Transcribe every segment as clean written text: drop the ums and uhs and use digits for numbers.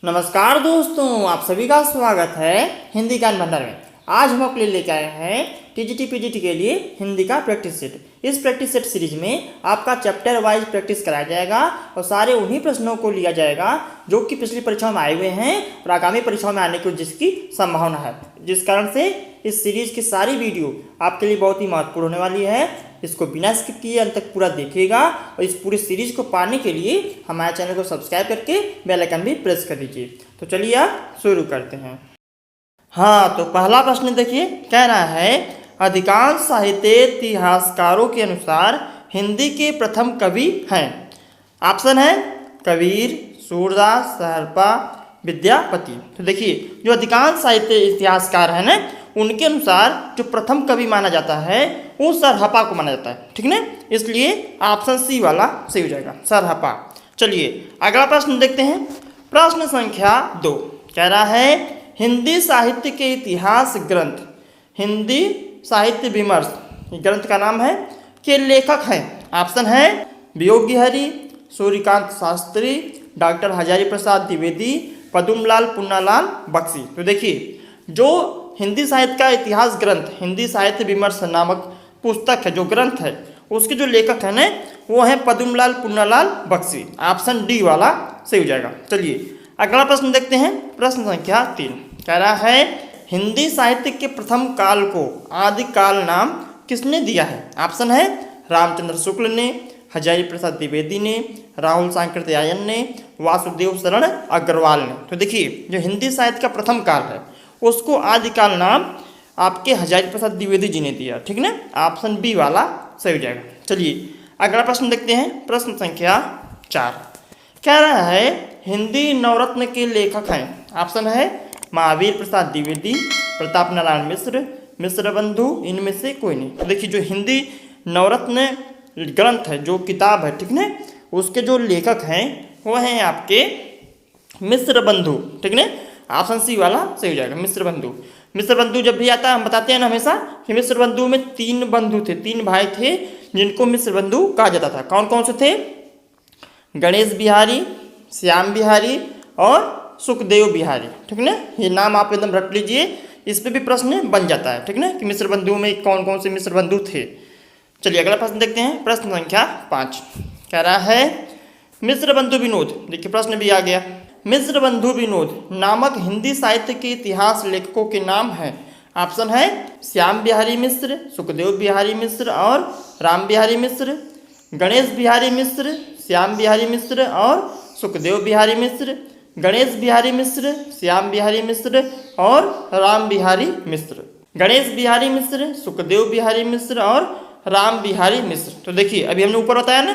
नमस्कार दोस्तों, आप सभी का स्वागत है हिंदी ज्ञान भंडार में। आज हम आपके लिए लेकर आए हैं टीजीटी पीजीटी के लिए हिंदी का प्रैक्टिस सेट। इस प्रैक्टिस सेट सीरीज में आपका चैप्टर वाइज प्रैक्टिस कराया जाएगा और सारे उन्हीं प्रश्नों को लिया जाएगा जो कि पिछली परीक्षाओं में आए हुए हैं और आगामी परीक्षाओं में आने की जिसकी संभावना है। जिस कारण से इस सीरीज की सारी वीडियो आपके लिए बहुत ही महत्वपूर्ण होने वाली है। इसको बिना स्किप किए अंत तक पूरा देखिएगा और इस पूरी सीरीज को पाने के लिए हमारे चैनल को सब्सक्राइब करके बेल आइकन भी प्रेस कर दीजिए। तो चलिए आप शुरू करते हैं। हाँ, तो पहला प्रश्न देखिए, कह रहा है अधिकांश साहित्य इतिहासकारों के अनुसार हिंदी के प्रथम कवि हैं। ऑप्शन है कबीर, सूरदास, सहरपा, विद्यापति। तो देखिए जो अधिकांश साहित्य इतिहासकार हैं ना, उनके अनुसार जो प्रथम कवि माना जाता है वो सरहपा को माना जाता है। ठीक ना, इसलिए ऑप्शन सी वाला सही हो जाएगा, सरहपा। चलिए अगला प्रश्न देखते हैं। प्रश्न संख्या 2 कह रहा है हिंदी साहित्य के इतिहास ग्रंथ, हिंदी साहित्य विमर्श ग्रंथ का नाम है, के लेखक हैं। ऑप्शन है वियोगीहरि, सूर्यकांत शास्त्री, डॉक्टर हजारी प्रसाद द्विवेदी, पद्मलाल पुन्नालाल बख्शी। तो देखिए जो हिंदी साहित्य का इतिहास ग्रंथ हिंदी साहित्य विमर्श नामक पुस्तक है, जो ग्रंथ है, उसके जो लेखक हैं ना वो हैं पद्मलाल पुन्नालाल बख्शी। ऑप्शन डी वाला सही हो जाएगा। चलिए अगला प्रश्न देखते हैं। प्रश्न संख्या 3 कह रहा है हिंदी साहित्य के प्रथम काल को आदिकाल नाम किसने दिया है। ऑप्शन है रामचंद्र शुक्ल ने, हजारी प्रसाद द्विवेदी ने, राहुल सांकृत्यायन ने, वासुदेव शरण अग्रवाल ने। तो देखिए जो हिंदी साहित्य का प्रथम काल है उसको आदिकाल नाम आपके हजारी प्रसाद द्विवेदी जी ने दिया। ठीक ना, ऑप्शन बी वाला सही हो जाएगा। चलिए अगला प्रश्न देखते हैं। प्रश्न संख्या 4 कह रहा है हिंदी नवरत्न के लेखक हैं। ऑप्शन है महावीर प्रसाद द्विवेदी, प्रताप नारायण मिश्र, मिश्र बंधु, इनमें से कोई नहीं। तो देखिए जो हिंदी नवरत्न ग्रंथ है, जो किताब है, ठीक ना, उसके जो लेखक हैं वो हैं आपके मिश्र बंधु। ठीक ना, ऑप्शन सी वाला सही हो जाएगा, मिश्र बंधु। मिश्र बंधु जब भी आता है हम बताते हैं ना हमेशा कि मिश्र बंधु में 3 बंधु थे, 3 भाई थे जिनको मिश्र बंधु कहा जाता था। कौन कौन से थे? गणेश बिहारी, श्याम बिहारी और सुखदेव बिहारी। ठीक ना, ये नाम आप एकदम रट लीजिए, इस पे भी प्रश्न बन जाता है। ठीक ना, कि मिश्र बंधु में कौन कौन से मिश्र बंधु थे। चलिए अगला प्रश्न देखते हैं। प्रश्न संख्या 5 कह रहा है मिश्र बंधु विनोद। देखिए प्रश्न भी आ गया। मिश्र बंधु विनोद नामक हिंदी साहित्य के इतिहास लेखकों के नाम हैं। ऑप्शन है श्याम बिहारी मिश्र, सुखदेव बिहारी मिश्र और राम बिहारी मिश्र, गणेश बिहारी मिश्र, श्याम बिहारी मिश्र और सुखदेव बिहारी मिश्र, गणेश बिहारी मिश्र, श्याम बिहारी मिश्र और राम बिहारी मिश्र। गणेश बिहारी मिश्र, सुखदेव बिहारी मिश्र और राम बिहारी मिश्र। तो देखिए अभी हमने ऊपर बताया ना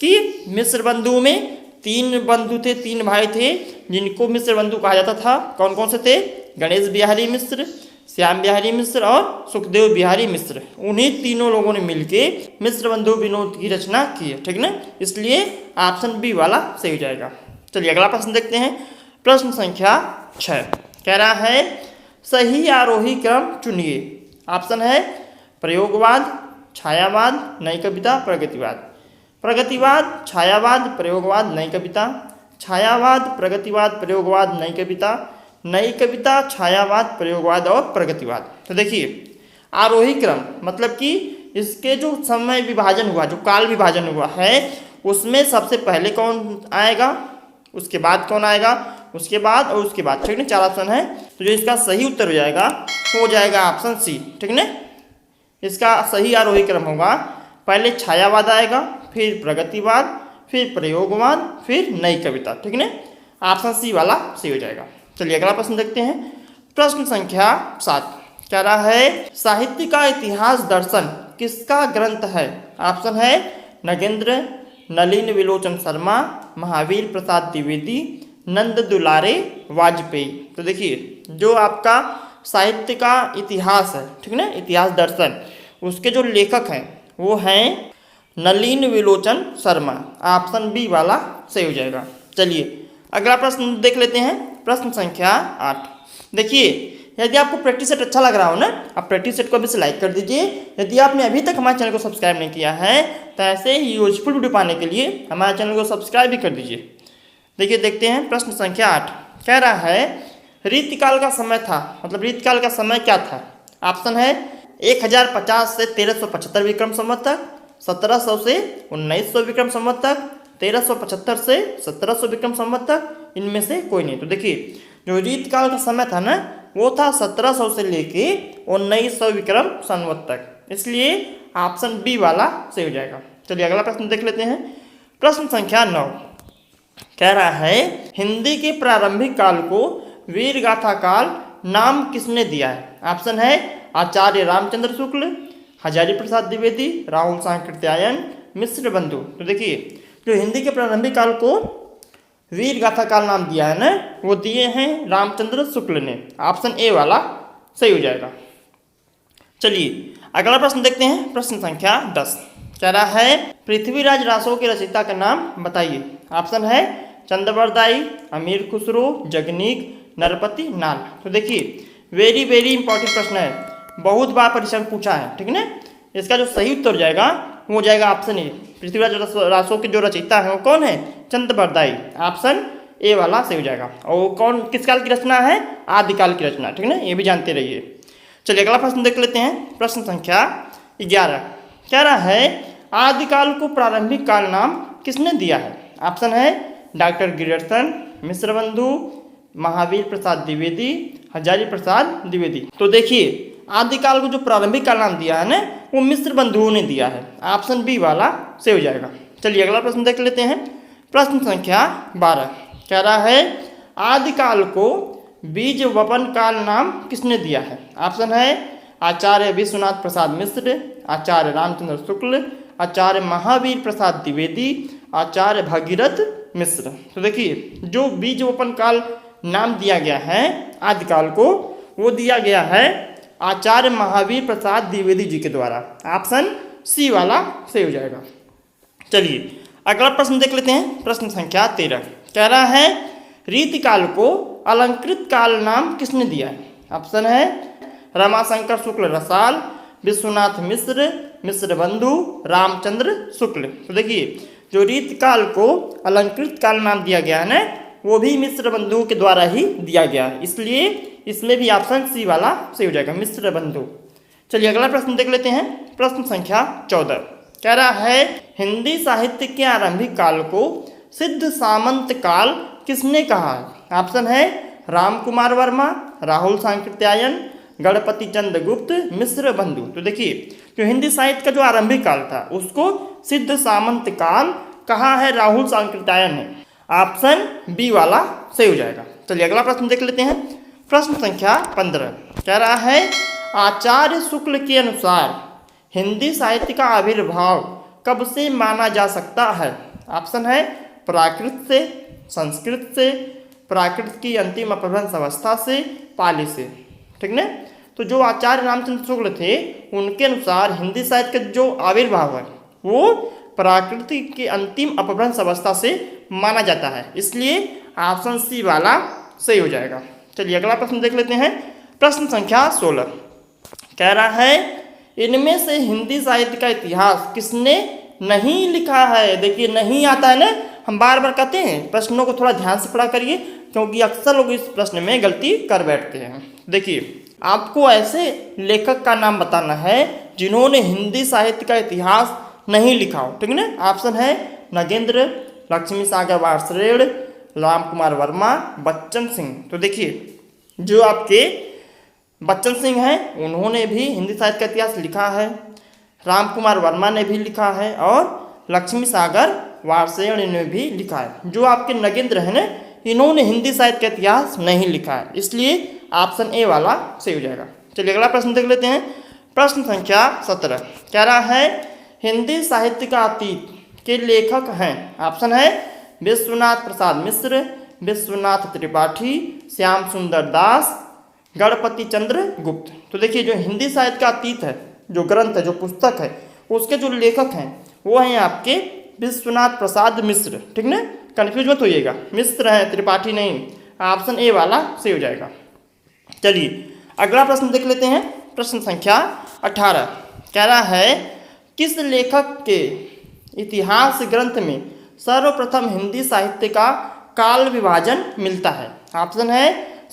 कि मिश्र बंधु में 3 बंधु थे, 3 भाई थे जिनको मिश्र बंधु कहा जाता था। कौन कौन से थे? गणेश बिहारी मिश्र, श्याम बिहारी मिश्र और सुखदेव बिहारी मिश्र। उन्हीं तीनों लोगों ने मिलके मिश्र बंधु विनोद की रचना की है। ठीक ना, इसलिए ऑप्शन बी वाला सही हो जाएगा। चलिए अगला प्रश्न देखते हैं। प्रश्न संख्या 6 कह रहा है सही आरोही क्रम चुनिए। ऑप्शन है प्रयोगवाद, छायावाद, नई कविता, प्रगतिवाद। प्रगतिवाद, छायावाद, प्रयोगवाद, नई कविता, छायावाद, प्रगतिवाद, प्रयोगवाद, नई कविता, नई कविता, छायावाद, प्रयोगवाद और प्रगतिवाद। तो देखिए आरोही क्रम मतलब कि इसके जो समय विभाजन हुआ, जो काल विभाजन हुआ है, उसमें सबसे पहले कौन आएगा, उसके बाद कौन आएगा, उसके बाद और उसके बाद। ठीक है, 4 ऑप्शन है। तो जो इसका सही उत्तर हो जाएगा वो हो जाएगा ऑप्शन सी। ठीक है, इसका सही आरोही क्रम होगा पहले छायावाद आएगा, फिर प्रगतिवाद, फिर प्रयोगवाद, फिर नई कविता। ठीक है, ऑप्शन सी वाला सही हो जाएगा। चलिए अगला प्रश्न देखते हैं। प्रश्न संख्या 7 कह रहा है साहित्य का इतिहास दर्शन किसका ग्रंथ है। ऑप्शन है नगेंद्र, नलिन विलोचन शर्मा, महावीर प्रसाद द्विवेदी, नंद दुलारे वाजपेयी। तो देखिए जो आपका साहित्य का इतिहास है, ठीक है ना, इतिहास दर्शन, उसके जो लेखक हैं वो हैं नलिन विलोचन शर्मा। ऑप्शन बी वाला सही हो जाएगा। चलिए अगला प्रश्न देख लेते हैं। प्रश्न संख्या 8 देखिए यदि आपको प्रैक्टिस सेट अच्छा लग रहा हो ना, आप प्रैक्टिस सेट को अभी से लाइक कर दीजिए। यदि आपने अभी तक हमारे चैनल को सब्सक्राइब नहीं किया है तो ऐसे ही यूजफुल वीडियो पाने के लिए हमारे चैनल को सब्सक्राइब भी कर दीजिए। देखिए देखते हैं प्रश्न संख्या 8 कह रहा है रीतिकाल का समय था, मतलब रीतिकाल का समय क्या था? ऑप्शन है 1050 से 1375 विक्रम संवत तक, 1700 से 1900 विक्रम संवत तक, 1375 से 1700 विक्रम संवत तक, इनमें से कोई नहीं। तो देखिए जो रीतकाल का समय था ना वो था 1700 से लेके 1900 विक्रम संवत तक, इसलिए ऑप्शन बी वाला सही हो जाएगा। चलिए अगला प्रश्न देख लेते हैं। प्रश्न संख्या 9 कह रहा है हिंदी के प्रारंभिक काल को वीर गाथा काल नाम किसने दिया है? ऑप्शन है आचार्य रामचंद्र शुक्ल, हजारी प्रसाद द्विवेदी, राहुल सांकृत्यायन, मिश्र बंधु। तो देखिए जो हिंदी के प्रारंभिक काल को वीर गाथा काल नाम दिया है ना वो दिए हैं रामचंद्र शुक्ल ने, ऑप्शन ए वाला सही हो जाएगा। चलिए अगला प्रश्न देखते हैं। प्रश्न संख्या 10 कह रहा है पृथ्वीराज रासो के रचयिता का नाम बताइए। ऑप्शन है चंद्रबरदाई, अमीर खुसरो, जगनीक, नरपति, नाल। तो देखिए वेरी वेरी इंपॉर्टेंट प्रश्न है, बहुत बार परीक्षा में पूछा है, ठीक है ना। इसका जो सही उत्तर जाएगा वो जाएगा ऑप्शन ए। पृथ्वीराज रासो के जो रचयिता है वो कौन है? चंद्रबरदाई, ऑप्शन ए वाला सही हो जाएगा। और कौन किस काल की रचना है? आदिकाल की रचना, ठीक है ना, ये भी जानते रहिए। चलिए अगला प्रश्न देख लेते हैं। प्रश्न संख्या 11 कह रहा है आदिकाल को प्रारंभिक काल नाम किसने दिया है? ऑप्शन है डॉक्टर गिरियर्सन, मिश्र बंधु, महावीर प्रसाद द्विवेदी, हजारी प्रसाद द्विवेदी। तो देखिए आदिकाल को जो प्रारंभिक काल नाम दिया है ना वो मिश्र बंधुओं ने दिया है, ऑप्शन बी वाला सही हो जाएगा। चलिए अगला प्रश्न देख लेते हैं। प्रश्न संख्या 12 कह रहा है आदिकाल को बीज वपन काल नाम किसने दिया है? ऑप्शन है आचार्य विश्वनाथ प्रसाद मिश्र, आचार्य रामचंद्र शुक्ल, आचार्य महावीर प्रसाद द्विवेदी, आचार्य भगीरथ मिश्र। तो देखिए जो बीज वपन काल नाम दिया गया है आदिकाल को वो दिया गया है आचार्य महावीर प्रसाद द्विवेदी जी के द्वारा, ऑप्शन सी वाला सही हो जाएगा। चलिए अगला प्रश्न देख लेते हैं। प्रश्न संख्या 13 कह रहा है रीतिकाल को अलंकृत काल नाम किसने दिया है? ऑप्शन है रमाशंकर शुक्ल रसाल, विश्वनाथ मिश्र, मिश्र बंधु, रामचंद्र शुक्ल। तो देखिए जो रीतकाल को अलंकृत काल नाम दिया गया है ना वो भी मिश्र बंधु के द्वारा ही दिया गया है, इसलिए इसमें भी ऑप्शन सी वाला सही हो जाएगा, मिश्र बंधु। चलिए अगला प्रश्न देख लेते हैं। प्रश्न संख्या 14 कह रहा है हिंदी साहित्य के आरंभिक काल को सिद्ध सामंत काल किसने कहा है? ऑप्शन है राम कुमार वर्मा, राहुल सांकृत्यायन, गणपति चंद्र गुप्त, मिश्र बंधु। तो देखिए जो हिंदी साहित्य का जो आरंभिक काल था उसको सिद्ध सामंत काल कहा है राहुल सांकृत्यायन ने, ऑप्शन बी वाला सही हो जाएगा। चलिए अगला प्रश्न देख लेते हैं। प्रश्न संख्या 15 कह रहा है आचार्य शुक्ल के अनुसार हिंदी साहित्य का आविर्भाव कब से माना जा सकता है? ऑप्शन है प्राकृत से, संस्कृत से, प्राकृत की अंतिम अपभ्रंश अवस्था से, पाली से, ठीक ना। तो जो आचार्य रामचंद्र शुक्ल थे उनके अनुसार हिंदी साहित्य का जो आविर्भाव है वो प्राकृति की अंतिम अपभ्रंश अवस्था से माना जाता है, इसलिए ऑप्शन सी वाला सही हो जाएगा। चलिए अगला प्रश्न देख लेते हैं। प्रश्न संख्या 16 कह रहा है इनमें से हिंदी साहित्य का इतिहास किसने नहीं लिखा है? देखिए नहीं आता है ना, हम बार बार कहते हैं प्रश्नों को थोड़ा ध्यान से पढ़ा करिए क्योंकि अक्सर लोग इस प्रश्न में गलती कर बैठते हैं। देखिए आपको ऐसे लेखक का नाम बताना है जिन्होंने हिंदी साहित्य का इतिहास नहीं लिखा हो, ठीक है ना। ऑप्शन है नगेंद्र, लक्ष्मी सागर वार्ष्णेय, राम कुमार वर्मा, बच्चन सिंह। तो देखिए जो आपके बच्चन सिंह हैं उन्होंने भी हिंदी साहित्य का इतिहास लिखा है, राम कुमार वर्मा ने भी लिखा है और लक्ष्मी सागर वार्ष्णेय ने भी लिखा है। जो आपके नगेंद्र हैं ना इन्होंने हिंदी साहित्य का इतिहास नहीं लिखा है, इसलिए ऑप्शन ए वाला सही हो जाएगा। चलिए अगला प्रश्न देख लेते हैं। प्रश्न संख्या 17 कह रहा है हिंदी साहित्य का अतीत के लेखक हैं। ऑप्शन है विश्वनाथ प्रसाद मिश्र, विश्वनाथ त्रिपाठी, श्याम सुंदर दास, गणपति चंद्र गुप्त। तो देखिए जो हिंदी साहित्य का अतीत है, जो ग्रंथ है, जो पुस्तक है, उसके जो लेखक हैं वो हैं आपके विश्वनाथ प्रसाद मिश्र, ठीक ना, कन्फ्यूज मत होइएगा, मिश्र है, त्रिपाठी नहीं। ऑप्शन ए वाला सही हो जाएगा। चलिए अगला प्रश्न देख लेते हैं। प्रश्न संख्या 18 कह रहा है किस लेखक के इतिहास ग्रंथ में सर्वप्रथम हिंदी साहित्य का काल विभाजन मिलता है? ऑप्शन है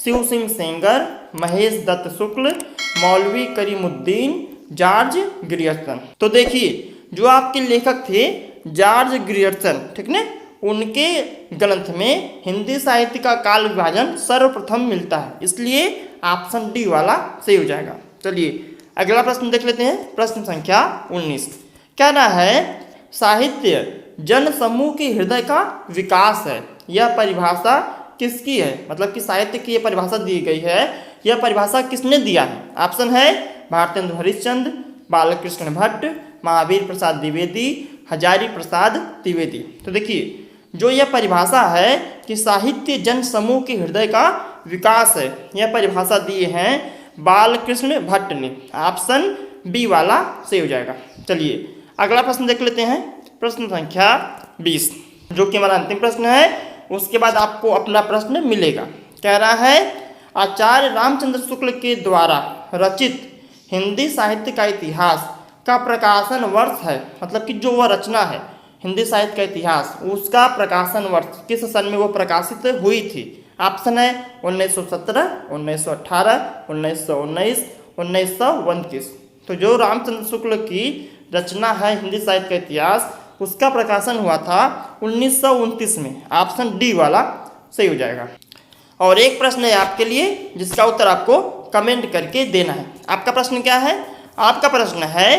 शिव सिंह सेंगर, महेश दत्त शुक्ल, मौलवी करीमुद्दीन, जॉर्ज ग्रियर्सन। तो देखिए जो आपके लेखक थे जॉर्ज ग्रियर्सन, ठीक ना, उनके ग्रंथ में हिंदी साहित्य का काल विभाजन सर्वप्रथम मिलता है, इसलिए ऑप्शन डी वाला सही हो जाएगा। चलिए अगला प्रश्न देख लेते हैं। प्रश्न संख्या 19 कहना है साहित्य जन समूह के हृदय का विकास है। यह परिभाषा किसकी है? मतलब कि साहित्य की यह परिभाषा दी गई है, यह परिभाषा किसने दिया है? ऑप्शन है भारतेंदु हरिश्चंद्र, बालकृष्ण भट्ट, महावीर प्रसाद द्विवेदी, हजारी प्रसाद द्विवेदी। तो देखिए जो यह परिभाषा है कि साहित्य जन समूह के हृदय का विकास है, यह परिभाषा दी है बालकृष्ण भट्ट ने। ऑप्शन बी वाला सही हो जाएगा। चलिए अगला प्रश्न देख लेते हैं। प्रश्न संख्या 20 जो कि हमारा अंतिम प्रश्न है, उसके बाद आपको अपना प्रश्न मिलेगा। कह रहा है आचार्य रामचंद्र शुक्ल के द्वारा रचित हिंदी साहित्य का इतिहास का प्रकाशन वर्ष है। मतलब कि जो वह रचना है हिंदी साहित्य का इतिहास, उसका प्रकाशन वर्ष किस सन में वो प्रकाशित हुई थी? ऑप्शन है 1917, 1918, 1919, 1929। तो जो रामचंद्र शुक्ल की रचना है हिंदी साहित्य का इतिहास, उसका प्रकाशन हुआ था 1929 में। ऑप्शन डी वाला सही हो जाएगा। और एक प्रश्न है आपके लिए जिसका उत्तर आपको कमेंट करके देना है। आपका प्रश्न क्या है? आपका प्रश्न है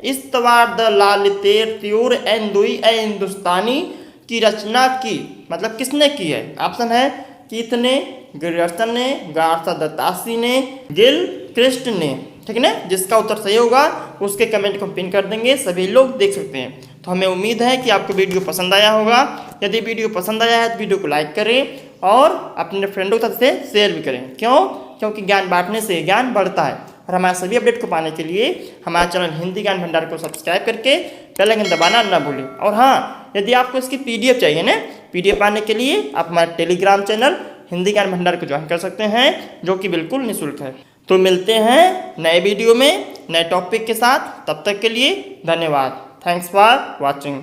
इस्तवार द लालितेर त्यूर एन दुई ए हिंदुस्तानी की रचना की, मतलब किसने की है? ऑप्शन है कीथ ने, ग्रियर्सन ने, गार्सा दत्तासी ने, गिल क्रिस्ट ने, ठीक है ना। जिसका उत्तर सही होगा उसके कमेंट को पिन कर देंगे, सभी लोग देख सकते हैं। तो हमें उम्मीद है कि आपको वीडियो पसंद आया होगा। यदि वीडियो पसंद आया है तो वीडियो को लाइक करें और अपने फ्रेंडों के साथ से शेयर भी करें। क्यों? क्योंकि ज्ञान बांटने से ज्ञान बढ़ता है। और हमारे सभी अपडेट को पाने के लिए हमारे चैनल हिंदी ज्ञान भंडार को सब्सक्राइब करके बेल आइकन दबाना ना भूलें। और हाँ, यदि आपको इसकी पीडीएफ चाहिए ना, पीडीएफ पाने के लिए आप हमारे टेलीग्राम चैनल हिंदी ज्ञान भंडार को ज्वाइन कर सकते हैं, जो कि बिल्कुल निःशुल्क है। तो मिलते हैं नए वीडियो में नए टॉपिक के साथ। तब तक के लिए धन्यवाद। Thanks for watching.